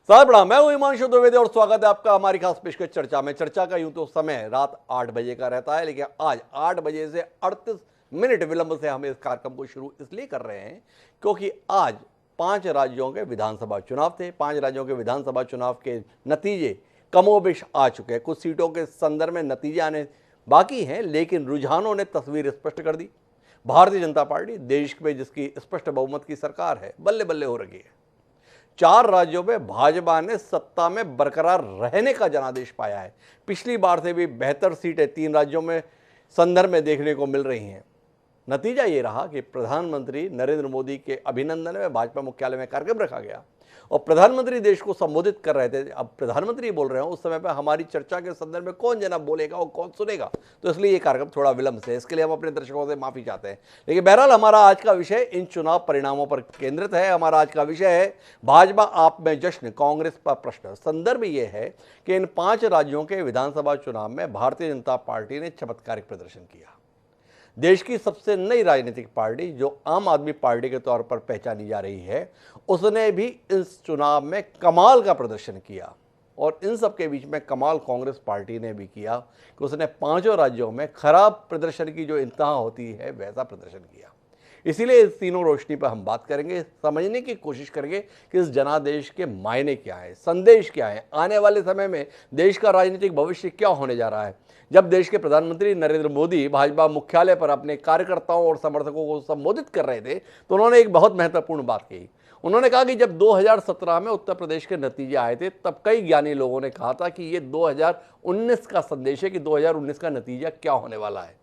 साहब प्रणाम, मैं हूं हिमांशु द्विवेदी और स्वागत है आपका हमारी खास पेशकश चर्चा में। चर्चा का यूं तो समय रात 8 बजे का रहता है, लेकिन आज 8 बजे से 38 मिनट विलंब से हम इस कार्यक्रम को शुरू इसलिए कर रहे हैं क्योंकि आज 5 राज्यों के विधानसभा चुनाव थे। 5 राज्यों के विधानसभा चुनाव के नतीजे कमोबेश आ चुके हैं। कुछ सीटों के संदर्भ में नतीजे आने बाकी हैं, लेकिन रुझानों ने तस्वीर स्पष्ट कर दी। भारतीय जनता पार्टी देश में जिसकी स्पष्ट बहुमत की सरकार है, बल्ले बल्ले हो रही है। 4 राज्यों में भाजपा ने सत्ता में बरकरार रहने का जनादेश पाया है। पिछली बार से भी बेहतर सीटें 3 राज्यों में संदर्भ में देखने को मिल रही हैं। नतीजा ये रहा कि प्रधानमंत्री नरेंद्र मोदी के अभिनंदन में भाजपा मुख्यालय में कार्यक्रम रखा गया और प्रधानमंत्री देश को संबोधित कर रहे थे। अब प्रधानमंत्री बोल रहे हो, उस समय पर हमारी चर्चा के संदर्भ में कौन जना बोलेगा और कौन सुनेगा, तो इसलिए ये कार्यक्रम थोड़ा विलंब से, इसके लिए हम अपने दर्शकों से माफी चाहते हैं। लेकिन बहरहाल हमारा आज का विषय इन चुनाव परिणामों पर केंद्रित है। हमारा आज का विषय है भाजपा आप में जश्न, कांग्रेस पर प्रश्न। संदर्भ ये है कि इन 5 राज्यों के विधानसभा चुनाव में भारतीय जनता पार्टी ने चमत्कारिक प्रदर्शन किया। देश की सबसे नई राजनीतिक पार्टी जो आम आदमी पार्टी के तौर पर पहचानी जा रही है, उसने भी इस चुनाव में कमाल का प्रदर्शन किया। और इन सब के बीच में कमाल कांग्रेस पार्टी ने भी किया कि उसने 5 राज्यों में खराब प्रदर्शन की जो इंतहा होती है वैसा प्रदर्शन किया। इसीलिए इस तीनों रोशनी पर हम बात करेंगे, समझने की कोशिश करेंगे कि इस जनादेश के मायने क्या है, संदेश क्या है, आने वाले समय में देश का राजनीतिक भविष्य क्या होने जा रहा है। जब देश के प्रधानमंत्री नरेंद्र मोदी भाजपा मुख्यालय पर अपने कार्यकर्ताओं और समर्थकों को संबोधित कर रहे थे, तो उन्होंने एक बहुत महत्वपूर्ण बात कही। उन्होंने कहा कि जब 2017 में उत्तर प्रदेश के नतीजे आए थे, तब कई ज्ञानी लोगों ने कहा था कि ये 2019 का संदेश है कि 2019 का नतीजा क्या होने वाला है।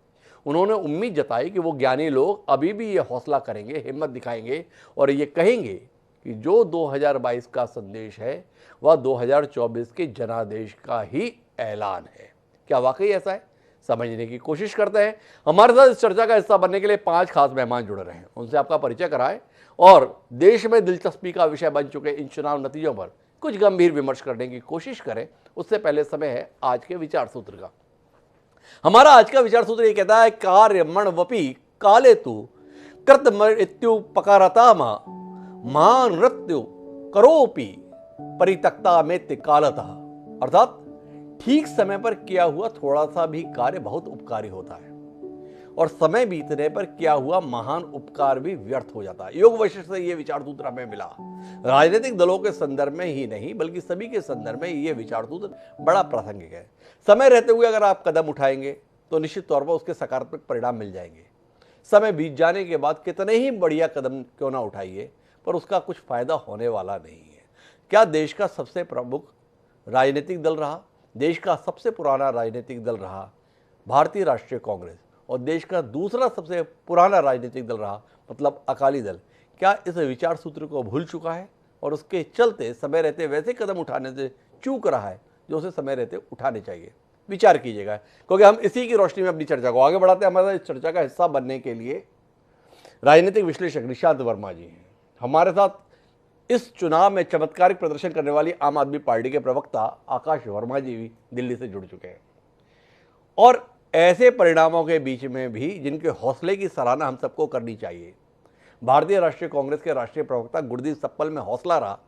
उन्होंने उम्मीद जताई कि वो ज्ञानी लोग अभी भी ये हौसला करेंगे, हिम्मत दिखाएंगे और ये कहेंगे कि जो 2022 का संदेश है वह 2024 के जनादेश का ही ऐलान है। क्या वाकई ऐसा है? समझने की कोशिश करते हैं। हमारे साथ इस चर्चा का हिस्सा बनने के लिए 5 खास मेहमान जुड़ रहे हैं, उनसे आपका परिचय कराएं और देश में दिलचस्पी का विषय बन चुके इन चुनाव नतीजों पर कुछ गंभीर विमर्श करने की कोशिश करें। उससे पहले समय है आज के विचार सूत्र का। हमारा आज का विचार सूत्र ये कहता है, कार्य मण वपी काले तु कृत मृत्युपकारता महान नृत्यु करोपि परितक्ता में कालतः। अर्थात ठीक समय पर किया हुआ थोड़ा सा भी कार्य बहुत उपकारी होता है और समय बीतने पर किया हुआ महान उपकार भी व्यर्थ हो जाता है। योग वशिष्ठ से यह विचार सूत्र हमें मिला। राजनीतिक दलों के संदर्भ में ही नहीं बल्कि सभी के संदर्भ में यह विचार सूत्र बड़ा प्रासंगिक है। समय रहते हुए अगर आप कदम उठाएंगे तो निश्चित तौर पर उसके सकारात्मक परिणाम मिल जाएंगे। समय बीत जाने के बाद कितने ही बढ़िया कदम क्यों ना उठाइए, पर उसका कुछ फायदा होने वाला नहीं है। क्या देश का सबसे प्रमुख राजनीतिक दल रहा, देश का सबसे पुराना राजनीतिक दल रहा भारतीय राष्ट्रीय कांग्रेस और देश का दूसरा सबसे पुराना राजनीतिक दल रहा मतलब अकाली दल, क्या इस विचार सूत्र को भूल चुका है और उसके चलते समय रहते वैसे कदम उठाने से चूक रहा है जो उसे समय रहते उठाने चाहिए? विचार कीजिएगा, क्योंकि हम इसी की रोशनी में अपनी चर्चा को आगे बढ़ाते हैं। हमारे इस चर्चा का हिस्सा बनने के लिए राजनीतिक विश्लेषक निशांत वर्मा जी हैं हमारे साथ। इस चुनाव में चमत्कारिक प्रदर्शन करने वाली आम आदमी पार्टी के प्रवक्ता आकाश वर्मा जी भी दिल्ली से जुड़ चुके हैं और ऐसे परिणामों के बीच में भी जिनके हौसले की सराहना हम सबको करनी चाहिए। भारतीय राष्ट्रीय कांग्रेस के राष्ट्रीय प्रवक्ता गुरदीप सप्पल में हौसला रहा,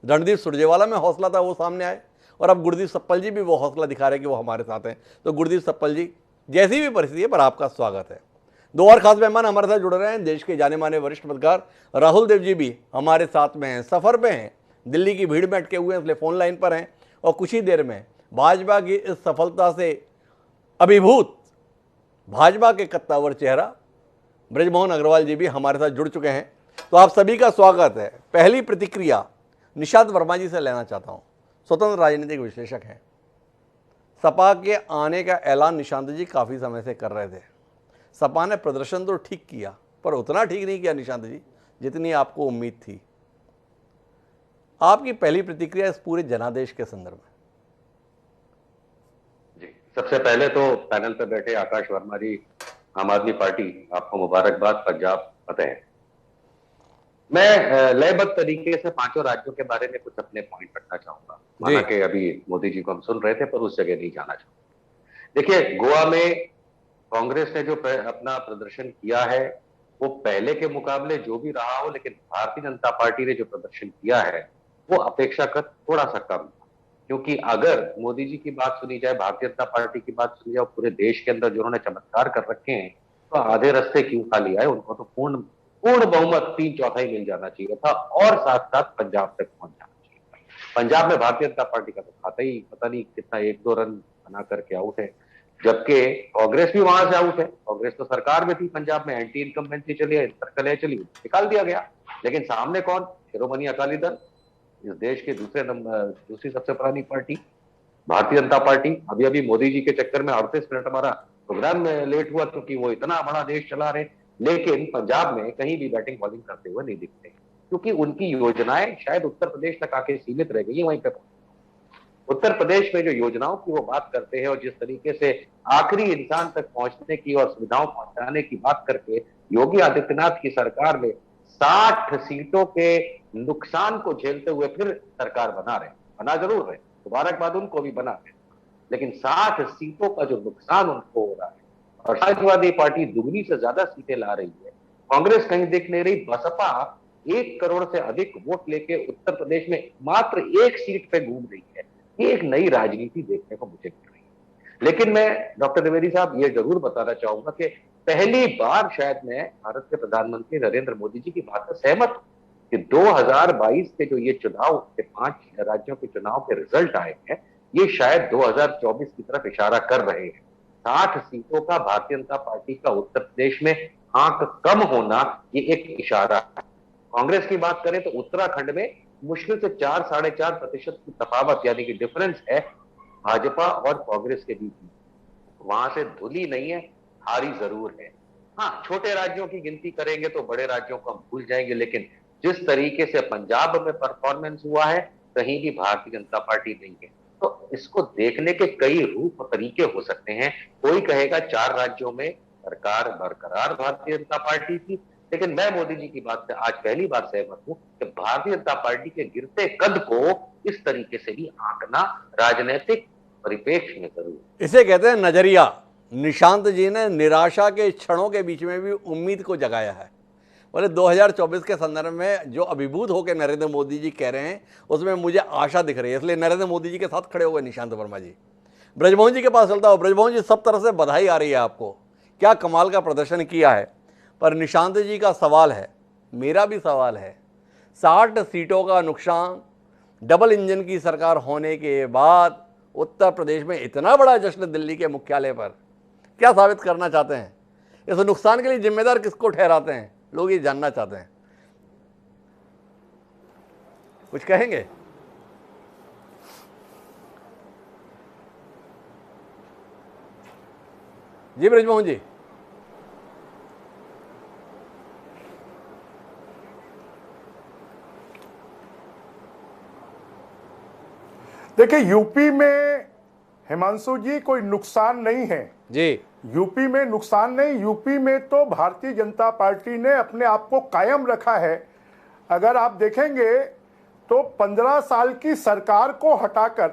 रणदीप सुरजेवाला में हौसला था, वो सामने आए और अब गुरदीप सप्पल जी भी वो हौसला दिखा रहे हैं कि वो हमारे साथ हैं। तो गुरदीप सप्पल जी, जैसी भी परिस्थिति है पर आपका स्वागत है। 2 और खास मेहमान हमारे साथ जुड़ रहे हैं। देश के जाने माने वरिष्ठ पत्रकार राहुल देव जी भी हमारे साथ में हैं, सफर पे हैं, दिल्ली की भीड़ में अटके हुए हैं, इसलिए फोन लाइन पर हैं और कुछ ही देर में भाजपा की इस सफलता से अभिभूत भाजपा के कत्तावर चेहरा ब्रजमोहन अग्रवाल जी भी हमारे साथ जुड़ चुके हैं। तो आप सभी का स्वागत है। पहली प्रतिक्रिया निशांत वर्मा जी से लेना चाहता हूं। स्वतंत्र राजनीतिक विश्लेषक हैं। सपा के आने का ऐलान निशांत जी काफी समय से कर रहे थे। सपा ने प्रदर्शन तो ठीक किया पर उतना ठीक नहीं किया निशांत जी जितनी आपको उम्मीद थी। आपकी पहली प्रतिक्रिया इस पूरे जनादेश के संदर्भ में? जी, सबसे पहले तो पैनल पर बैठे आकाश वर्मा जी, आम आदमी पार्टी, आपको मुबारकबाद, पंजाब फतेह। मैं लयबद्ध तरीके से 5 राज्यों के बारे में कुछ अपने पॉइंट रखना चाहूंगा। माना कि अभी मोदी जी को हम सुन रहे थे पर उस जगह नहीं जाना चाहूंगा। देखिए, गोवा में कांग्रेस ने जो अपना प्रदर्शन किया है वो पहले के मुकाबले जो भी रहा हो, लेकिन भारतीय जनता पार्टी ने जो प्रदर्शन किया है वो अपेक्षाकृत थोड़ा सा कम था। क्योंकि अगर मोदी जी की बात सुनी जाए, भारतीय जनता पार्टी की बात सुनी जाए, पूरे देश के अंदर जो उन्होंने चमत्कार कर रखे हैं, तो आधे रास्ते क्यों खाली आए? उनको तो पूर्ण पूर्ण बहुमत 3/4 मिल जाना चाहिए था, और साथ साथ पंजाब तक पहुंच जाना चाहिए था। पंजाब में भारतीय जनता पार्टी का तो खाता ही पता नहीं कितना 1-2 रन बना करके आउट है, जबकि कांग्रेस भी वहां से आउट है। कांग्रेस तो सरकार में थी पंजाब में, एंटी इनकम्बेंसी चली, इंटरकले चली, निकाल दिया गया। लेकिन सामने कौन? शिरोमणि अकाली दल, इस देश की दूसरी सबसे पुरानी पार्टी भारतीय जनता पार्टी। अभी अभी मोदी जी के चक्कर में 38 मिनट हमारा प्रोग्राम में लेट हुआ, क्योंकि वो इतना बड़ा देश चला रहे, लेकिन पंजाब में कहीं भी बैटिंग बॉलिंग करते हुए नहीं दिखते, क्योंकि उनकी योजनाएं शायद उत्तर प्रदेश तक आके सीमित रह गई। वहीं पे उत्तर प्रदेश में जो योजनाओं की वो बात करते हैं, और जिस तरीके से आखिरी इंसान तक पहुंचने की और सुविधाओं पहुंचाने की बात करके योगी आदित्यनाथ की सरकार ने 60 सीटों के नुकसान को झेलते हुए फिर सरकार बना जरूर रहे, मुबारकबाद उनको भी बना रहे, लेकिन 60 सीटों का जो नुकसान उनको हो रहा है, और समाजवादी पार्टी दुगनी से ज्यादा सीटें ला रही है, कांग्रेस कहीं दिख नहीं रही, बसपा 1 करोड़ से अधिक वोट लेके उत्तर प्रदेश में मात्र 1 सीट पे घूम रही है। ये एक नई राजनीति देखने को मुझे मिल रही है। लेकिन मैं डॉक्टर द्विवेदी साहब ये जरूर बताना चाहूंगा कि पहली बार शायद मैं भारत के प्रधानमंत्री नरेंद्र मोदी जी की बात से सहमत हूं कि 2022 के जो ये चुनाव के 5 राज्यों के चुनाव के रिजल्ट आए हैं, ये शायद 2024 की तरफ इशारा कर रहे हैं। 60 सीटों का भारतीय जनता पार्टी का उत्तर प्रदेश में आंक कम होना, ये एक इशारा है। कांग्रेस की बात करें तो उत्तराखंड में मुश्किल से 4-4.5% की तफावत यानी कि डिफरेंस है भाजपा और कांग्रेस के बीच में। वहां से धुली नहीं है, हारी जरूर है। हाँ, छोटे राज्यों की गिनती करेंगे तो बड़े राज्यों को हम भूल जाएंगे, लेकिन जिस तरीके से पंजाब में परफॉर्मेंस हुआ है, कहीं भी भारतीय जनता पार्टी नहीं है। तो इसको देखने के कई रूप और तरीके हो सकते हैं। कोई कहेगा 4 राज्यों में सरकार बरकरार भारतीय जनता पार्टी की, लेकिन मैं मोदी जी की बात से आज पहली बार सहमत हूं कि भारतीय जनता पार्टी के गिरते कद को इस तरीके से भी आंकना राजनीतिक परिप्रेक्ष्य में जरूर। इसे कहते हैं नजरिया। निशांत जी ने निराशा के क्षणों के बीच में भी उम्मीद को जगाया है। बोले 2024 के संदर्भ में जो अभिभूत होकर नरेंद्र मोदी जी कह रहे हैं, उसमें मुझे आशा दिख रही है, इसलिए नरेंद्र मोदी जी के साथ खड़े हुए निशांत वर्मा जी। ब्रजमोहन जी के पास चलता हो। ब्रजमोहन जी, सब तरह से बधाई आ रही है आपको, क्या कमाल का प्रदर्शन किया है। पर निशांत जी का सवाल है, मेरा भी सवाल है, 60 सीटों का नुकसान, डबल इंजन की सरकार होने के बाद उत्तर प्रदेश में इतना बड़ा जश्न दिल्ली के मुख्यालय पर, क्या साबित करना चाहते हैं? इस नुकसान के लिए जिम्मेदार किसको ठहराते हैं? लोग ये जानना चाहते हैं। कुछ कहेंगे? जी ब्रजमोहन जी। देखिए, यूपी में हिमांशु जी कोई नुकसान नहीं है जी। यूपी में नुकसान नहीं। यूपी में तो भारतीय जनता पार्टी ने अपने आप को कायम रखा है। अगर आप देखेंगे तो 15 साल की सरकार को हटाकर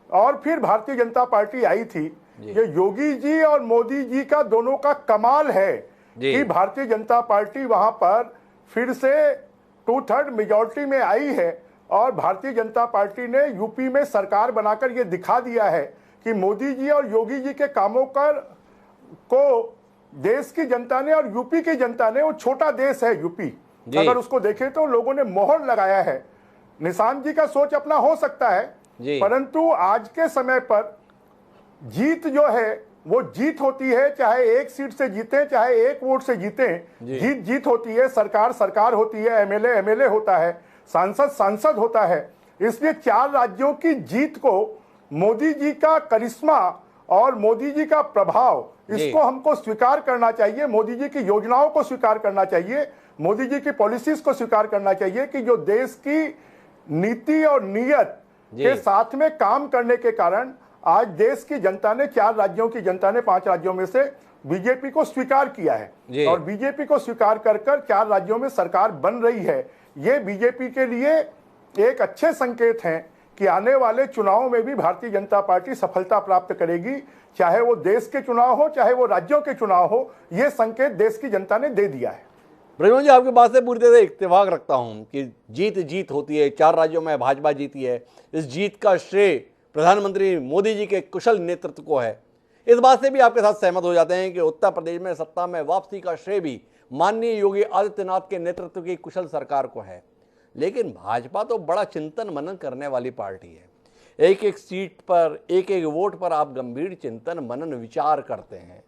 और फिर भारतीय जनता पार्टी आई थी। ये योगी जी और मोदी जी का दोनों का कमाल है कि भारतीय जनता पार्टी वहां पर फिर से 2/3 मेजॉरिटी में आई है, और भारतीय जनता पार्टी ने यूपी में सरकार बनाकर ये दिखा दिया है कि मोदी जी और योगी जी के कामों को देश की जनता ने और यूपी की जनता ने, वो छोटा देश है यूपी, अगर उसको देखें तो लोगों ने मोहर लगाया है। निशांत जी का सोच अपना हो सकता है, परंतु आज के समय पर जीत जो है वो जीत होती है, चाहे 1 सीट से जीते चाहे 1 वोट से जीते, जीत जीत होती है, सरकार सरकार होती है, एमएलए एमएलए होता है, सांसद सांसद होता है। इसलिए 4 राज्यों की जीत को मोदी जी का करिश्मा और मोदी जी का प्रभाव, इसको हमको स्वीकार करना चाहिए। मोदी जी की योजनाओं को स्वीकार करना चाहिए, मोदी जी की पॉलिसीज को स्वीकार करना चाहिए कि जो देश की नीति और नीयत के साथ में काम करने के कारण आज देश की जनता ने, 4 राज्यों की जनता ने 5 राज्यों में से बीजेपी को स्वीकार किया है, और बीजेपी को स्वीकार कर 4 राज्यों में सरकार बन रही है। ये बीजेपी के लिए एक अच्छे संकेत हैं कि आने वाले चुनावों में भी भारतीय जनता पार्टी सफलता प्राप्त करेगी, चाहे वो देश के चुनाव हो चाहे वो राज्यों के चुनाव हो। ये संकेत देश की जनता ने दे दिया है। ब्रजमोहन जी, आपकी बात से पूरी तरह से इत्तेफाक रखता हूं कि जीत जीत होती है। 4 राज्यों में भाजपा जीती है। इस जीत का श्रेय प्रधानमंत्री मोदी जी के कुशल नेतृत्व को है। इस बात से भी आपके साथ सहमत हो जाते हैं कि उत्तर प्रदेश में सत्ता में वापसी का श्रेय भी माननीय योगी आदित्यनाथ के नेतृत्व की कुशल सरकार को है। लेकिन भाजपा तो बड़ा चिंतन मनन करने वाली पार्टी है। एक एक सीट पर, एक एक वोट पर आप गंभीर चिंतन मनन विचार करते हैं।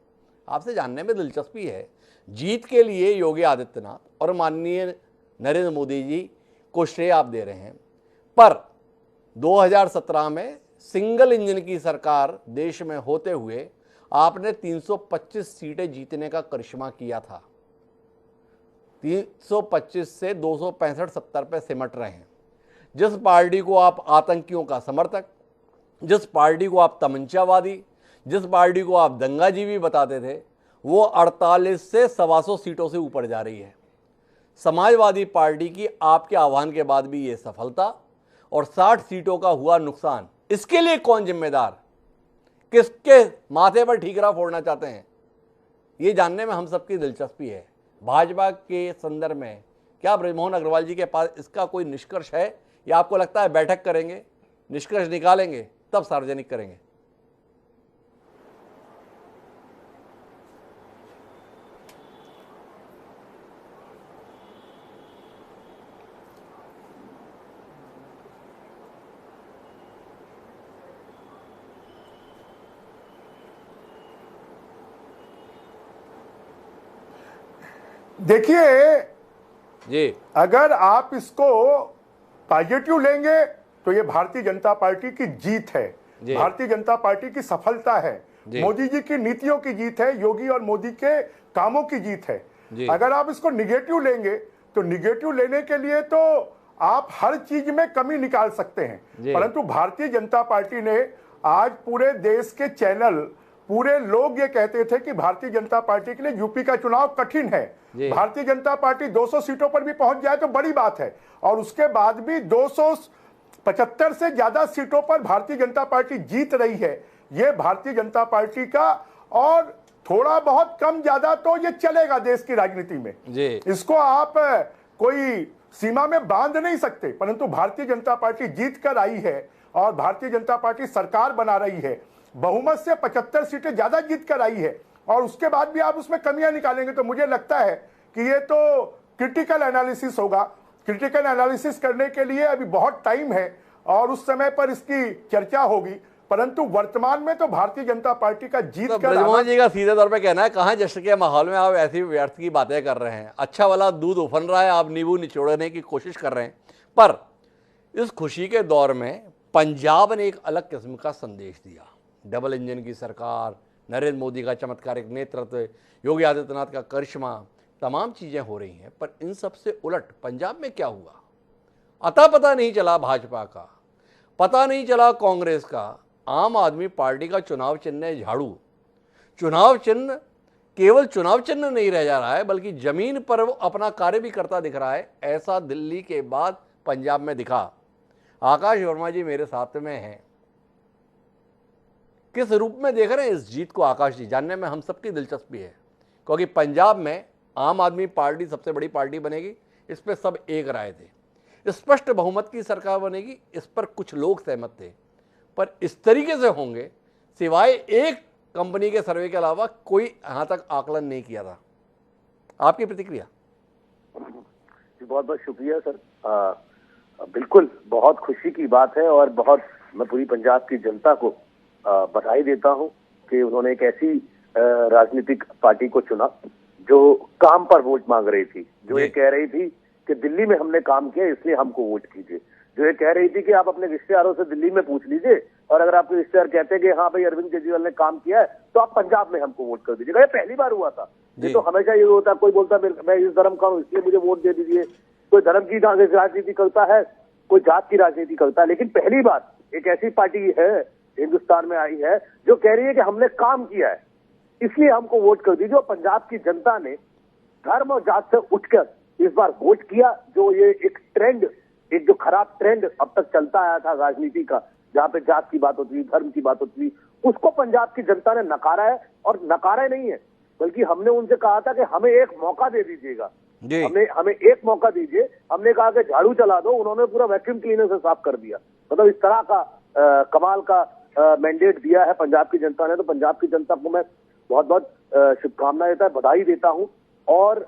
आपसे जानने में दिलचस्पी है, जीत के लिए योगी आदित्यनाथ और माननीय नरेंद्र मोदी जी को श्रेय आप दे रहे हैं, पर 2017 में सिंगल इंजन की सरकार देश में होते हुए आपने 325 सीटें जीतने का करिश्मा किया था। 325 से 265-70 पे सिमट रहे हैं। जिस पार्टी को आप आतंकियों का समर्थक, जिस पार्टी को आप तमंचावादी, जिस पार्टी को आप दंगाजीवी बताते थे, वो 48 से 125 सीटों से ऊपर जा रही है। समाजवादी पार्टी की आपके आह्वान के बाद भी ये सफलता और 60 सीटों का हुआ नुकसान, इसके लिए कौन जिम्मेदार, किसके माथे पर ठीकरा फोड़ना चाहते हैं, ये जानने में हम सबकी दिलचस्पी है। भाजपा के संदर्भ में क्या ब्रजमोहन अग्रवाल जी के पास इसका कोई निष्कर्ष है, या आपको लगता है बैठक करेंगे, निष्कर्ष निकालेंगे, तब सार्वजनिक करेंगे? देखिए जी, अगर आप इसको पॉजिटिव लेंगे तो ये भारतीय जनता पार्टी की जीत है, जी। भारतीय जनता पार्टी की सफलता है, जी। मोदी जी की नीतियों की जीत है, योगी और मोदी के कामों की जीत है। जी। अगर आप इसको निगेटिव लेंगे तो निगेटिव लेने के लिए तो आप हर चीज में कमी निकाल सकते हैं, परंतु भारतीय जनता पार्टी ने आज पूरे देश के चैनल, पूरे लोग ये कहते थे कि भारतीय जनता पार्टी के लिए यूपी का चुनाव कठिन है। भारतीय जनता पार्टी 200 सीटों पर भी पहुंच जाए तो बड़ी बात है, और उसके बाद भी 275 से ज्यादा सीटों पर भारतीय जनता पार्टी जीत रही है। ये भारतीय जनता पार्टी का, और थोड़ा बहुत कम ज्यादा तो ये चलेगा देश की राजनीति में जी। इसको आप कोई सीमा में बांध नहीं सकते, परंतु भारतीय जनता पार्टी जीत कर आई है और भारतीय जनता पार्टी सरकार बना रही है। बहुमत से 75 सीटें ज्यादा जीत कर आई है, और उसके बाद भी आप उसमें कमियां निकालेंगे तो मुझे लगता है कि ये तो क्रिटिकल एनालिसिस होगा। क्रिटिकल एनालिसिस करने के लिए अभी बहुत टाइम है और उस समय पर इसकी चर्चा होगी, परंतु वर्तमान में तो भारतीय जनता पार्टी का जीत तो कर ब्रजमोहन जी का सीधे तौर पे कहना है, कहाँ जश्न के माहौल में आप ऐसी व्यर्थ की बातें कर रहे हैं। अच्छा वाला दूध उफन रहा है, आप नींबू निचोड़ने की कोशिश कर रहे हैं। पर इस खुशी के दौर में पंजाब ने एक अलग किस्म का संदेश दिया। डबल इंजन की सरकार, नरेंद्र मोदी का चमत्कारिक नेतृत्व, योगी आदित्यनाथ का करिश्मा, तमाम चीज़ें हो रही हैं। पर इन सब से उलट पंजाब में क्या हुआ, अता पता नहीं चला भाजपा का, पता नहीं चला कांग्रेस का। आम आदमी पार्टी का चुनाव चिन्ह है झाड़ू। चुनाव चिन्ह केवल चुनाव चिन्ह नहीं रह जा रहा है, बल्कि जमीन पर वो अपना कार्य भी करता दिख रहा है। ऐसा दिल्ली के बाद पंजाब में दिखा। आकाश वर्मा जी मेरे साथ में हैं। किस रूप में देख रहे हैं इस जीत को आकाश जी? जानने में हम सबकी दिलचस्पी है, क्योंकि पंजाब में आम आदमी पार्टी सबसे बड़ी पार्टी बनेगी, इस पर सब एक राय थे। स्पष्ट बहुमत की सरकार बनेगी, इस पर कुछ लोग सहमत थे, पर इस तरीके से होंगे सिवाय एक कंपनी के सर्वे के अलावा कोई यहां तक आकलन नहीं किया था। आपकी प्रतिक्रिया? बहुत बहुत शुक्रिया सर। बिल्कुल बहुत खुशी की बात है, और बहुत मैं पूरी पंजाब की जनता को बधाई देता हूं कि उन्होंने एक ऐसी राजनीतिक पार्टी को चुना जो काम पर वोट मांग रही थी, जो ये कह रही थी कि दिल्ली में हमने काम किया इसलिए हमको वोट कीजिए, जो ये कह रही थी कि आप अपने रिश्तेदारों से दिल्ली में पूछ लीजिए, और अगर आपके रिश्तेदार कहते हैं कि हाँ भाई अरविंद केजरीवाल ने काम किया है तो आप पंजाब में हमको वोट कर दीजिएगा। ये पहली बार हुआ था। ये तो हमेशा ये होता, कोई बोलता मैं इस धर्म का हूँ इसलिए मुझे वोट दे दीजिए, कोई धर्म की राजनीति करता है, कोई जात की राजनीति करता है, लेकिन पहली बार एक ऐसी पार्टी है हिंदुस्तान में आई है जो कह रही है कि हमने काम किया है इसलिए हमको वोट कर दीजिए। और पंजाब की जनता ने धर्म और जात से उठकर इस बार वोट किया। जो ये एक ट्रेंड, एक जो खराब ट्रेंड अब तक चलता आया था राजनीति का, जहां पे जात की बात होती थी, धर्म की बात होती थी, उसको पंजाब की जनता ने नकारा है। और नकारा नहीं है, बल्कि हमने उनसे कहा था कि हमें एक मौका दे दीजिएगा, जी। हमें एक मौका दीजिए। हमने कहा कि झाड़ू चला दो, उन्होंने पूरा वैक्यूम क्लीनर से साफ कर दिया। मतलब इस तरह का कमाल का मैंडेट दिया है पंजाब की जनता ने। तो पंजाब की जनता को मैं बहुत बहुत शुभकामनाएं देता है, बधाई देता हूं। और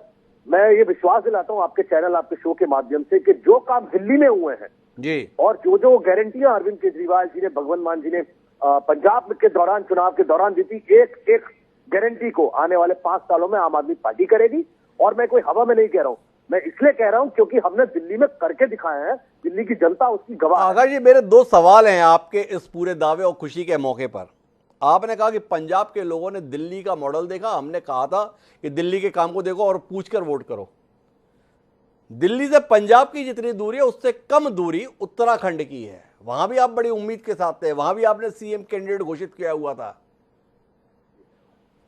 मैं ये विश्वास दिलाता हूं आपके चैनल, आपके शो के माध्यम से कि जो काम दिल्ली में हुए हैं जी, और जो जो गारंटियां अरविंद केजरीवाल जी ने, भगवंत मान जी ने पंजाब के दौरान, चुनाव के दौरान दी थी, एक एक गारंटी को आने वाले 5 सालों में आम आदमी पार्टी करेगी। और मैं कोई हवा में नहीं कह रहा हूं, मैं इसलिए कह रहा हूं क्योंकि हमने दिल्ली में करके दिखाया है। दिल्ली की जनता उसकी गवाह है। आकाश जी, मेरे 2 सवाल हैं आपके इस पूरे दावे और खुशी के मौके पर। आपने कहा कि पंजाब के लोगों ने दिल्ली का मॉडल देखा, हमने कहा था कि दिल्ली के काम को देखो और पूछकर वोट करो। दिल्ली से पंजाब की जितनी दूरी है उससे कम दूरी उत्तराखंड की है। वहां भी आप बड़ी उम्मीद के साथ थे, वहां भी आपने सीएम कैंडिडेट घोषित किया हुआ था,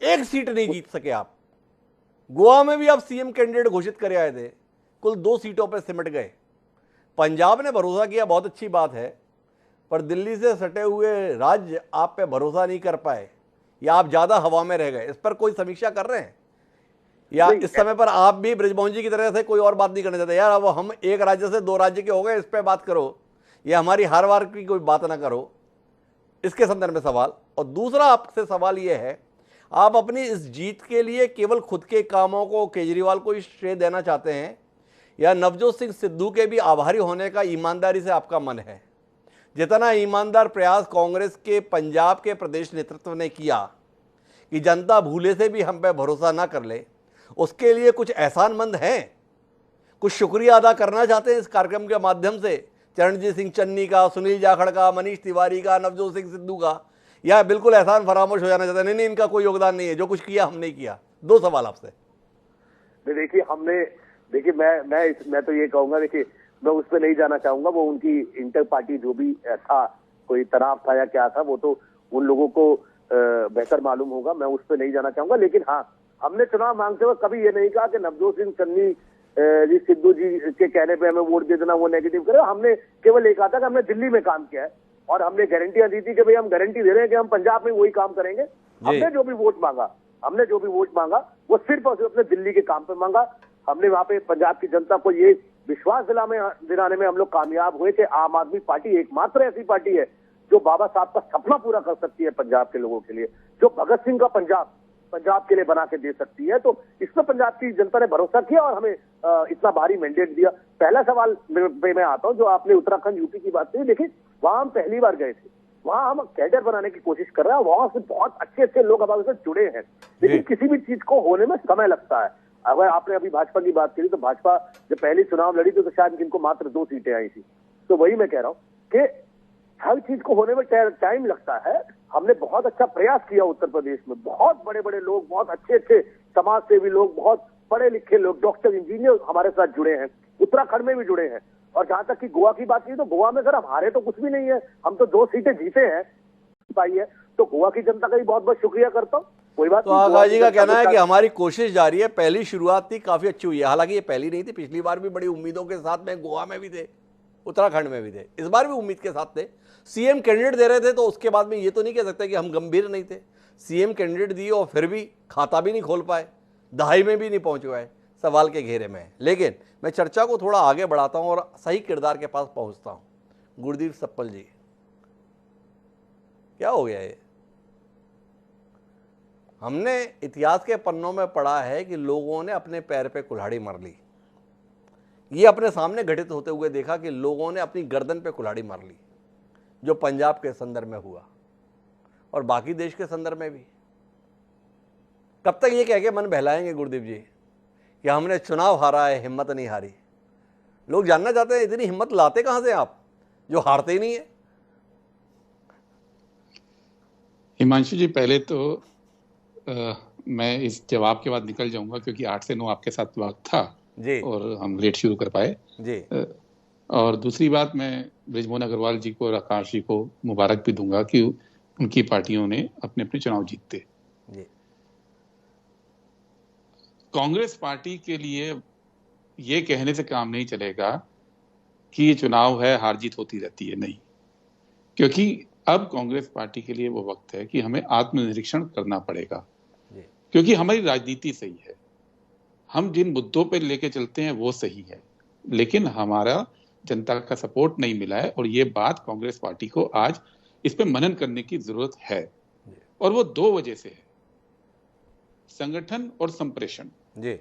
एक सीट नहीं जीत सके आप। गोवा में भी आप सीएम कैंडिडेट घोषित करे आए थे, कुल 2 सीटों पर सिमट गए। पंजाब ने भरोसा किया, बहुत अच्छी बात है, पर दिल्ली से सटे हुए राज्य आप पे भरोसा नहीं कर पाए या आप ज्यादा हवा में रह गए। इस पर कोई समीक्षा कर रहे हैं या इस समय पर आप भी बृजमोहन जी की तरह से कोई और बात नहीं करना चाहते? यार अब हम एक राज्य से 2 राज्य के हो गए, इस पर बात करो, या हमारी हर बार की कोई बात ना करो। इसके संदर्भ में सवाल। और दूसरा आपसे सवाल यह है, आप अपनी इस जीत के लिए केवल खुद के कामों को केजरीवाल को ही श्रेय देना चाहते हैं या नवजोत सिंह सिद्धू के भी आभारी होने का ईमानदारी से आपका मन है? जितना ईमानदार प्रयास कांग्रेस के पंजाब के प्रदेश नेतृत्व ने किया कि जनता भूले से भी हम पे भरोसा ना कर ले, उसके लिए कुछ एहसानमंद हैं, कुछ शुक्रिया अदा करना चाहते हैं इस कार्यक्रम के माध्यम से, चरणजीत सिंह चन्नी का, सुनील जाखड़ का, मनीष तिवारी का, नवजोत सिंह सिद्धू का, या बिल्कुल एहसान फरामोश हो जाना चाहते हैं, नहीं नहीं इनका कोई योगदान नहीं है, जो कुछ किया हमने किया? 2 सवाल आपसे। देखिए मैं तो ये कहूंगा, देखिए मैं उस पर नहीं जाना चाहूंगा। वो उनकी इंटर पार्टी जो भी था, कोई तनाव था या क्या था, वो तो उन लोगों को बेहतर मालूम होगा। मैं उस पर नहीं जाना चाहूंगा। लेकिन हाँ, हमने चुनाव मांगते हुए कभी ये नहीं कहा कि नवजोत सिंह चन्नी जी, सिद्धू जी के कहने पे हमें वोट दे देना, वो नेगेटिव करे। हमने केवल ये कहा था कि हमने दिल्ली में काम किया है और हमने गारंटियां दी थी कि भाई हम गारंटी दे रहे हैं कि हम पंजाब में वही काम करेंगे। हमने जो भी वोट मांगा वो सिर्फ और सिर्फ अपने दिल्ली के काम पे मांगा। हमने वहां पे पंजाब की जनता को ये विश्वास दिलाने में हम लोग कामयाब हुए कि आम आदमी पार्टी एकमात्र ऐसी पार्टी है जो बाबा साहब का सपना पूरा कर सकती है पंजाब के लोगों के लिए, जो भगत सिंह का पंजाब के लिए बना के दे सकती है। तो इसमें पंजाब की जनता ने भरोसा किया और हमें इतना भारी मैंडेट दिया। पहला सवाल पे मैं आता हूं, जो आपने उत्तराखंड यूपी की बात की। देखिए वहां हम पहली बार गए थे, वहां हम कैडर बनाने की कोशिश कर रहे हैं, वहां से बहुत अच्छे अच्छे लोग हमारे साथ जुड़े हैं। लेकिन किसी भी चीज को होने में समय लगता है। अगर आपने अभी भाजपा की बात करी, तो भाजपा जब पहली चुनाव लड़ी तो शायद इनको मात्र 2 सीटें आई थी। तो वही मैं कह रहा हूं कि हर चीज को होने में टाइम लगता है। हमने बहुत अच्छा प्रयास किया उत्तर प्रदेश में, बहुत बड़े बड़े लोग, बहुत अच्छे अच्छे समाज सेवी लोग, बहुत पढ़े लिखे लोग, डॉक्टर, इंजीनियर हमारे साथ जुड़े हैं। उत्तराखंड में भी जुड़े हैं। और जहां तक कि गोवा की बात की, तो गोवा में सर हमारे तो कुछ भी नहीं है, हम तो 2 सीटें जीते हैं पाई है। तो गोवा की जनता का भी बहुत बहुत शुक्रिया करता हूँ। कोई बात तो आकाश जी का कहना है कि हमारी कोशिश जारी है, पहली शुरुआत थी, काफी अच्छी हुई है। हालांकि ये पहली नहीं थी, पिछली बार भी बड़ी उम्मीदों के साथ में गोवा में भी थे, उत्तराखंड में भी थे, इस बार भी उम्मीद के साथ थे। सीएम कैंडिडेट दे रहे थे, तो उसके बाद में ये तो नहीं कह सकते कि हम गंभीर नहीं थे। सीएम कैंडिडेट दिए और फिर भी खाता भी नहीं खोल पाए, दहाई में भी नहीं पहुंच पाए, सवाल के घेरे में। लेकिन मैं चर्चा को थोड़ा आगे बढ़ाता हूं और सही किरदार के पास पहुंचता हूं। गुरदीप सप्पल जी, क्या हो गया ये? हमने इतिहास के पन्नों में पढ़ा है कि लोगों ने अपने पैर पे कुल्हाड़ी मार ली। ये अपने सामने घटित होते हुए देखा कि लोगों ने अपनी गर्दन पे कुल्हाड़ी मार ली, जो पंजाब के संदर्भ में हुआ और बाकी देश के संदर्भ में भी। कब तक ये कह के मन बहलाएंगे गुरदीप जी कि हमने चुनाव हारा है, हिम्मत नहीं हारी? लोग जानना चाहते हैं इतनी हिम्मत लाते कहां से आप, जो हारते ही नहीं है? हिमांशु जी, पहले तो मैं इस जवाब के बाद निकल जाऊंगा क्योंकि 8 से 9 आपके साथ वक्त था जी, और हम लेट शुरू कर पाए जी। और दूसरी बात, मैं बृजमोहन अग्रवाल जी को और आकाश जी को मुबारक भी दूंगा कि उनकी पार्टियों ने अपने अपने चुनाव जीते। जी। कांग्रेस पार्टी के लिए ये कहने से काम नहीं चलेगा कि ये चुनाव है, हार जीत होती रहती है, नहीं। क्योंकि अब कांग्रेस पार्टी के लिए वो वक्त है कि हमें आत्मनिरीक्षण करना पड़ेगा, क्योंकि हमारी राजनीति सही है, हम जिन मुद्दों पे लेके चलते हैं वो सही है, लेकिन हमारा जनता का सपोर्ट नहीं मिला है, और ये बात कांग्रेस पार्टी को आज इस पे मनन करने की जरूरत है। और वो दो वजह से है, संगठन और संप्रेषण। जी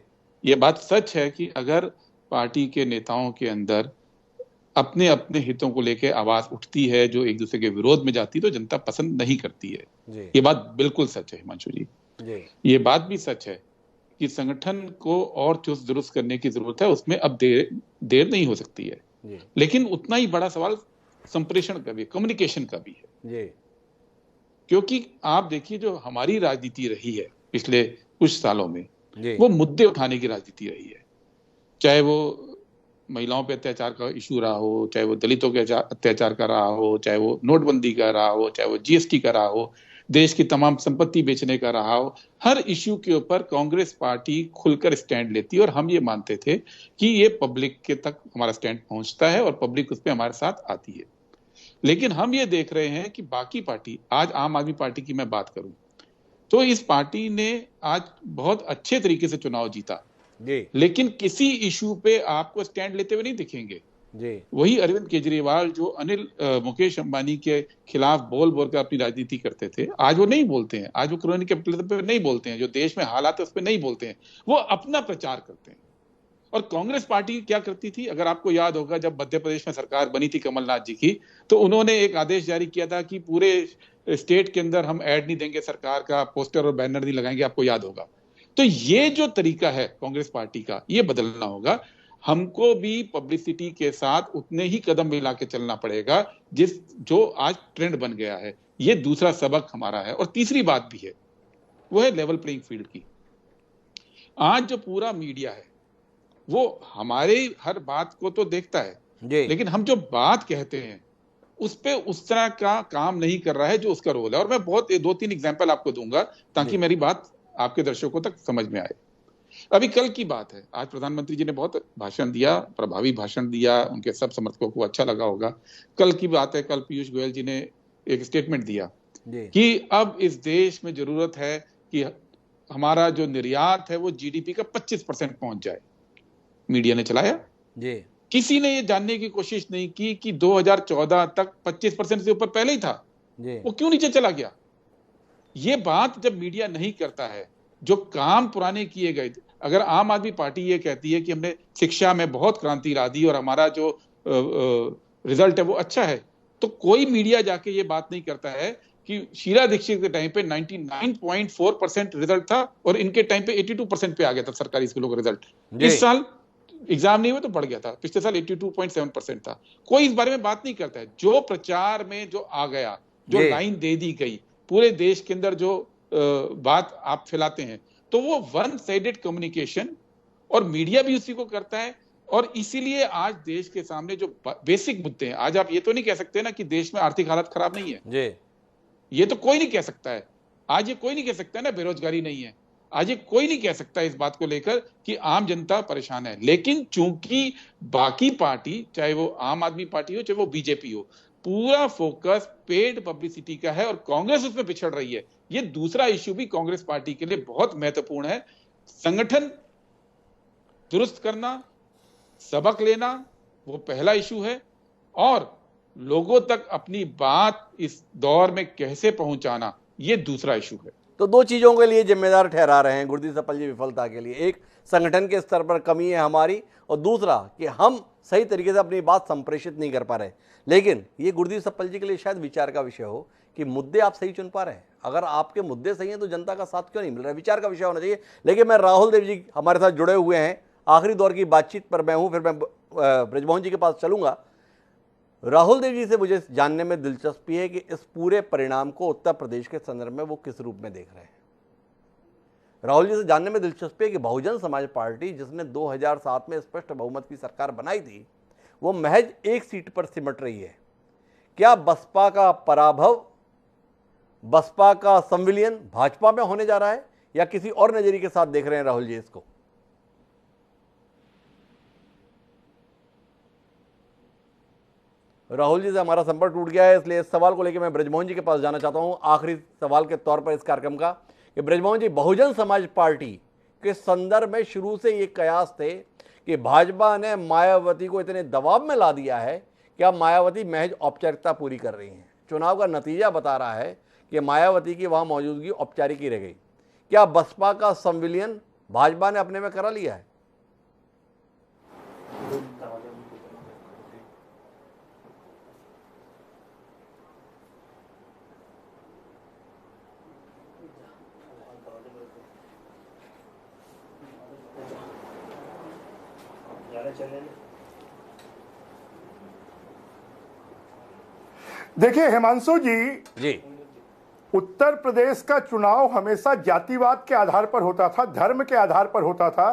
ये बात सच है कि अगर पार्टी के नेताओं के अंदर अपने अपने हितों को लेकर आवाज उठती है जो एक दूसरे के विरोध में जाती है, तो जनता पसंद नहीं करती है। जी ये बात बिल्कुल सच है हिमांशु जी। जी ये बात भी सच है कि संगठन को और चुस्त दुरुस्त करने की जरूरत है, उसमें अब देर नहीं हो सकती है। जी लेकिन उतना ही बड़ा सवाल संप्रेषण का भी, कम्युनिकेशन का भी है। जी क्योंकि आप देखिए जो हमारी राजनीति रही है पिछले कुछ सालों में, जी वो मुद्दे उठाने की राजनीति रही है। चाहे वो महिलाओं पे अत्याचार का इशू रहा हो, चाहे वो दलितों के अत्याचार का रहा हो, चाहे वो नोटबंदी का रहा हो, चाहे वो जीएसटी का रहा हो, देश की तमाम संपत्ति बेचने का रहा हो, हर इश्यू के ऊपर कांग्रेस पार्टी खुलकर स्टैंड लेती है। और हम ये मानते थे कि ये पब्लिक के तक हमारा स्टैंड पहुंचता है और पब्लिक उस पर हमारे साथ आती है। लेकिन हम ये देख रहे हैं कि बाकी पार्टी, आज आम आदमी पार्टी की मैं बात करूं तो इस पार्टी ने आज बहुत अच्छे तरीके से चुनाव जीता, जी लेकिन किसी इशू पे आपको स्टैंड लेते हुए नहीं दिखेंगे। जी वही अरविंद केजरीवाल जो मुकेश अंबानी के खिलाफ बोल बोल कर अपनी राजनीति करते थे, आज वो नहीं बोलते हैं। आज वो क्रोनी कैपिटलिज्म पे नहीं बोलते हैं, जो देश में हालात है उस पर नहीं बोलते हैं, वो अपना प्रचार करते हैं। और कांग्रेस पार्टी क्या करती थी, अगर आपको याद होगा, जब मध्य प्रदेश में सरकार बनी थी कमलनाथ जी की, तो उन्होंने एक आदेश जारी किया था कि पूरे स्टेट के अंदर हम ऐड नहीं देंगे, सरकार का पोस्टर और बैनर नहीं लगाएंगे, आपको याद होगा। तो ये जो तरीका है कांग्रेस पार्टी का, ये बदलना होगा। हमको भी पब्लिसिटी के साथ उतने ही कदम मिला के चलना पड़ेगा जो आज ट्रेंड बन गया है। ये दूसरा सबक हमारा है। और तीसरी बात भी है, वो है लेवल प्लेइंग फील्ड की। आज जो पूरा मीडिया है वो हमारे हर बात को तो देखता है, जी लेकिन हम जो बात कहते हैं उस पे उस तरह का काम नहीं कर रहा है जो उसका रोल है। और मैं बहुत 2-3 एग्जांपल आपको दूंगा ताकि मेरी बात आपके दर्शकों तक समझ में आए। अभी कल की बात है, आज प्रधानमंत्री जी ने बहुत भाषण दिया, प्रभावी भाषण दिया, उनके सब समर्थकों को अच्छा लगा होगा। कल की बात है, कल पीयूष गोयल जी ने एक स्टेटमेंट दिया जी कि अब इस देश में जरूरत है कि हमारा जो निर्यात है वो जीडीपी का 25% पहुंच जाए। मीडिया ने चलाया, जी किसी ने ये जानने की कोशिश नहीं की कि 2014 तक 25% से ऊपर पहले ही था, जी वो क्यों नीचे चला गया। ये बात जब मीडिया नहीं करता है, जो काम पुराने किए गए थे, अगर आम आदमी पार्टी ये कहती है कि हमने शिक्षा में बहुत क्रांति ला दी और हमारा जो रिजल्ट है वो अच्छा है, तो कोई मीडिया जाके ये बात नहीं करता है कि शीला दीक्षित के टाइम पे 99.4% रिजल्ट था और इनके टाइम पे 82% पे आ गया था सरकारी स्कूलों का रिजल्ट। इस साल एग्जाम नहीं हुआ तो बढ़ गया था, पिछले साल 82.7% था। कोई इस बारे में बात नहीं करता है। जो प्रचार में जो आ गया, जो लाइन दे दी गई, पूरे देश के अंदर जो बात आप फैलाते हैं, तो वो वन साइडेड कम्युनिकेशन, और मीडिया भी उसी को करता है। और इसीलिए आज देश के सामने जो बेसिक मुद्दे हैं, आज आप ये तो नहीं कह सकते ना कि देश में आर्थिक हालत खराब नहीं है, जी ये तो कोई नहीं कह सकता है। आज ये कोई नहीं कह सकता है ना बेरोजगारी नहीं है, आज ये कोई नहीं कह सकता इस बात को लेकर कि आम जनता परेशान है। लेकिन चूंकि बाकी पार्टी, चाहे वो आम आदमी पार्टी हो चाहे वो बीजेपी हो, पूरा फोकस पेड पब्लिसिटी का है और कांग्रेस उसमें पिछड़ रही है। ये दूसरा इश्यू भी कांग्रेस पार्टी के लिए बहुत महत्वपूर्ण है। संगठन दुरुस्त करना, सबक लेना, वो पहला इश्यू है, और लोगों तक अपनी बात इस दौर में कैसे पहुंचाना, ये दूसरा इश्यू है। तो दो चीज़ों के लिए जिम्मेदार ठहरा रहे हैं गुरदीप सप्पल जी विफलता के लिए। एक, संगठन के स्तर पर कमी है हमारी, और दूसरा कि हम सही तरीके से अपनी बात संप्रेषित नहीं कर पा रहे। लेकिन ये गुरदीप सप्पल जी के लिए शायद विचार का विषय हो कि मुद्दे आप सही चुन पा रहे हैं। अगर आपके मुद्दे सही हैं तो जनता का साथ क्यों नहीं मिल रहा है, विचार का विषय होना चाहिए। लेकिन मैं राहुल देव जी हमारे साथ जुड़े हुए हैं, आखिरी दौर की बातचीत पर मैं हूँ, फिर मैं ब्रजमोहन जी के पास चलूंगा। राहुल देव जी से मुझे जानने में दिलचस्पी है कि इस पूरे परिणाम को उत्तर प्रदेश के संदर्भ में वो किस रूप में देख रहे हैं। राहुल जी से जानने में दिलचस्पी है कि बहुजन समाज पार्टी, जिसने 2007 में स्पष्ट बहुमत की सरकार बनाई थी, वो महज एक सीट पर सिमट रही है। क्या बसपा का पराभव, बसपा का संविलियन भाजपा में होने जा रहा है, या किसी और नजरिए के साथ देख रहे हैं राहुल जी इसको? राहुल जी से हमारा संपर्क टूट गया है, इसलिए इस सवाल को लेकर मैं ब्रजमोहन जी के पास जाना चाहता हूं, आखिरी सवाल के तौर पर इस कार्यक्रम का, कि ब्रजमोहन जी, बहुजन समाज पार्टी के संदर्भ में शुरू से ये कयास थे कि भाजपा ने मायावती को इतने दबाव में ला दिया है कि अब मायावती महज औपचारिकता पूरी कर रही हैं। चुनाव का नतीजा बता रहा है कि मायावती की वहां मौजूदगी औपचारिक ही रह गई। क्या बसपा का संविलियन भाजपा ने अपने में करा लिया है? देखिए हिमांशु जी, उत्तर प्रदेश का चुनाव हमेशा जातिवाद के आधार पर होता था, धर्म के आधार पर होता था,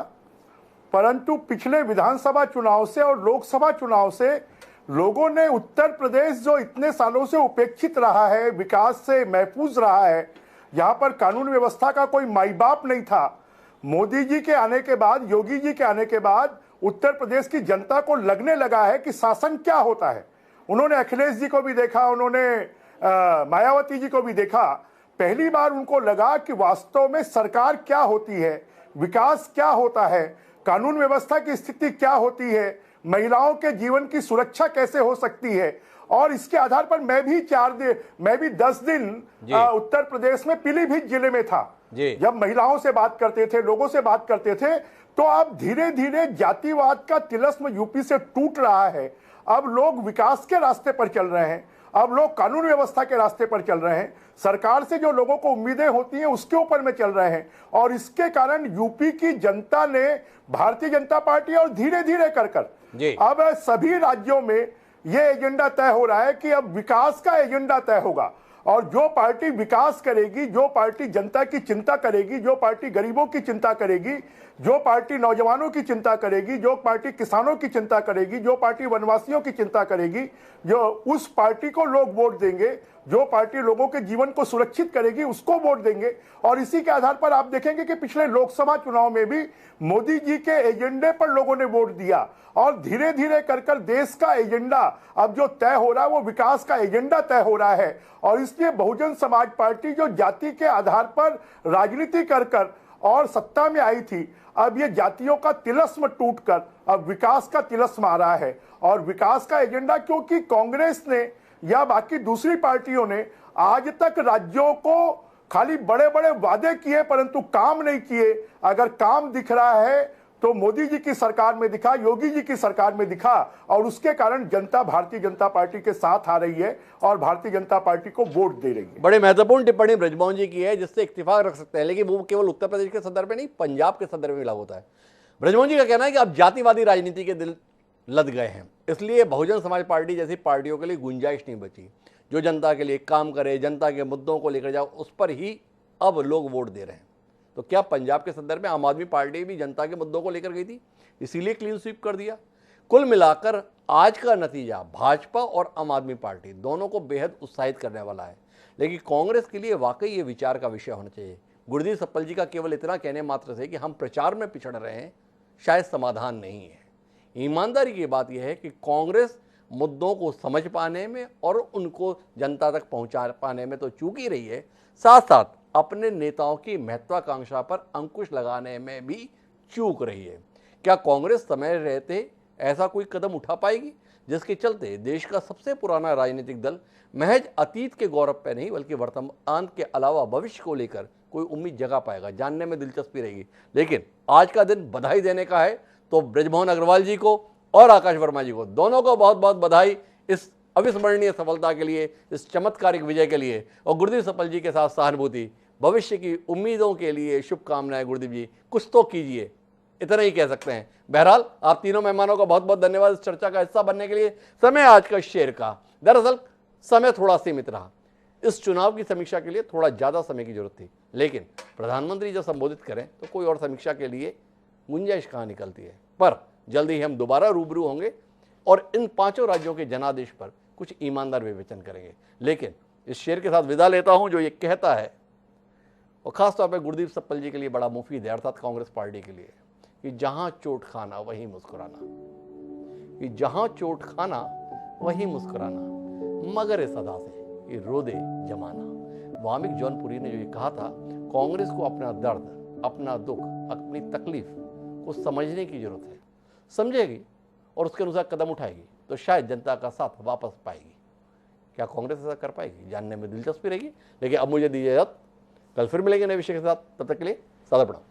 परंतु पिछले विधानसभा चुनाव से और लोकसभा चुनाव से लोगों ने उत्तर प्रदेश जो इतने सालों से उपेक्षित रहा है, विकास से महफूज रहा है, जहां पर कानून व्यवस्था का कोई माई बाप नहीं था, मोदी जी के आने के बाद, योगी जी के आने के बाद उत्तर प्रदेश की जनता को लगने लगा है कि शासन क्या होता है। उन्होंने अखिलेश जी को भी देखा, उन्होंने मायावती जी को भी देखा। पहली बार उनको लगा कि वास्तव में सरकार क्या होती है, विकास क्या होता है, कानून व्यवस्था की स्थिति क्या होती है, महिलाओं के जीवन की सुरक्षा कैसे हो सकती है। और इसके आधार पर मैं भी 10 दिन उत्तर प्रदेश में पीलीभीत जिले में था। जब महिलाओं से बात करते थे, लोगों से बात करते थे, तो अब धीरे धीरे जातिवाद का तिलस्म यूपी से टूट रहा है। अब लोग विकास के रास्ते पर चल रहे हैं, अब लोग कानून व्यवस्था के रास्ते पर चल रहे हैं, सरकार से जो लोगों को उम्मीदें होती हैं उसके ऊपर में चल रहे हैं। और इसके कारण यूपी की जनता ने भारतीय जनता पार्टी और धीरे धीरे कर अब सभी राज्यों में यह एजेंडा तय हो रहा है कि अब विकास का एजेंडा तय होगा। और जो पार्टी विकास करेगी, जो पार्टी जनता की चिंता करेगी, जो पार्टी गरीबों की चिंता करेगी, जो पार्टी नौजवानों की चिंता करेगी, जो पार्टी किसानों की चिंता करेगी, जो पार्टी वनवासियों की चिंता करेगी, जो उस पार्टी को लोग वोट देंगे। जो पार्टी लोगों के जीवन को सुरक्षित करेगी उसको वोट देंगे। और इसी के आधार पर आप देखेंगे कि पिछले लोकसभा चुनाव में भी मोदी जी के एजेंडे पर लोगों ने वोट दिया। और धीरे धीरे कर देश का एजेंडा अब जो तय हो रहा है वो विकास का एजेंडा तय हो रहा है। और इसलिए बहुजन समाज पार्टी जो जाति के आधार पर राजनीति कर और सत्ता में आई थी, अब ये जातियों का तिलस्म टूटकर अब विकास का तिलस्म आ रहा है। और विकास का एजेंडा, क्योंकि कांग्रेस ने या बाकी दूसरी पार्टियों ने आज तक राज्यों को खाली बड़े बड़े वादे किए परंतु काम नहीं किए। अगर काम दिख रहा है तो मोदी जी की सरकार में दिखा, योगी जी की सरकार में दिखा। और उसके कारण जनता भारतीय जनता पार्टी के साथ आ रही है और भारतीय जनता पार्टी को वोट दे रही है। बड़े महत्वपूर्ण टिप्पणी ब्रजमोहन जी की है, जिससे इत्तेफाक रख सकते हैं, लेकिन वो केवल उत्तर प्रदेश के संदर्भ में नहीं, पंजाब के संदर्भ में लागू होता है। ब्रजमोहन जी का कहना है कि अब जातिवादी राजनीति के दिल लद गए हैं, इसलिए बहुजन समाज पार्टी जैसी पार्टियों के लिए गुंजाइश नहीं बची। जो जनता के लिए काम करे, जनता के मुद्दों को लेकर जाओ, उस पर ही अब लोग वोट दे रहे हैं। तो क्या पंजाब के संदर्भ में आम आदमी पार्टी भी जनता के मुद्दों को लेकर गई थी, इसीलिए क्लीन स्वीप कर दिया? कुल मिलाकर आज का नतीजा भाजपा और आम आदमी पार्टी दोनों को बेहद उत्साहित करने वाला है। लेकिन कांग्रेस के लिए वाकई ये विचार का विषय होना चाहिए। गुरदीप सप्पल जी का केवल इतना कहने मात्र से कि हम प्रचार में पिछड़ रहे हैं शायद समाधान नहीं है। ईमानदारी की बात यह है कि कांग्रेस मुद्दों को समझ पाने में और उनको जनता तक पहुंचा पाने में तो चूक ही रही है, साथ साथ अपने नेताओं की महत्वाकांक्षा पर अंकुश लगाने में भी चूक रही है। क्या कांग्रेस समय रहते ऐसा कोई कदम उठा पाएगी जिसके चलते देश का सबसे पुराना राजनीतिक दल महज अतीत के गौरव पर नहीं बल्कि वर्तमान के अलावा भविष्य को लेकर कोई उम्मीद जगा पाएगा? जानने में दिलचस्पी रहेगी। लेकिन आज का दिन बधाई देने का है, तो ब्रजमोहन अग्रवाल जी को और आकाश वर्मा जी को, दोनों को बहुत बहुत बधाई इस अविस्मरणीय सफलता के लिए, इस चमत्कारिक विजय के लिए। और गुरदीप सप्पल जी के साथ सहानुभूति, भविष्य की उम्मीदों के लिए शुभकामनाएं। गुरदीप जी, कुछ तो कीजिए, इतना ही कह सकते हैं। बहरहाल आप तीनों मेहमानों का बहुत बहुत धन्यवाद इस चर्चा का हिस्सा बनने के लिए। समय आज का शेर का, दरअसल समय थोड़ा सीमित रहा, इस चुनाव की समीक्षा के लिए थोड़ा ज्यादा समय की जरूरत थी, लेकिन प्रधानमंत्री जब संबोधित करें तो कोई और समीक्षा के लिए गुंजाइश कहाँ निकलती है। पर जल्दी ही हम दोबारा रूबरू होंगे और इन पांचों राज्यों के जनादेश पर कुछ ईमानदार विवेचन करेंगे। लेकिन इस शेर के साथ विदा लेता हूं जो ये कहता है, और खासतौर पर गुरदीप सप्पल जी के लिए बड़ा मुफीद है, अर्थात कांग्रेस पार्टी के लिए, कि जहां चोट खाना वहीं मुस्कुराना, कि जहां चोट खाना वहीं मुस्कुराना, मगर इस अदा से कि रो दे जमाना। वामिक जौनपुरी ने जो ये कहा था, कांग्रेस को अपना दर्द अपना दुख, अपनी तकलीफ को समझने की जरूरत है। समझेगी और उसके अनुसार कदम उठाएगी तो शायद जनता का साथ वापस पाएगी। क्या कांग्रेस ऐसा कर पाएगी, जानने में दिलचस्पी रहेगी। लेकिन अब मुझे दीजिए इजाजत, कल फिर मिलेंगे नए विषय के साथ। तब तक के लिए सादर प्रणाम।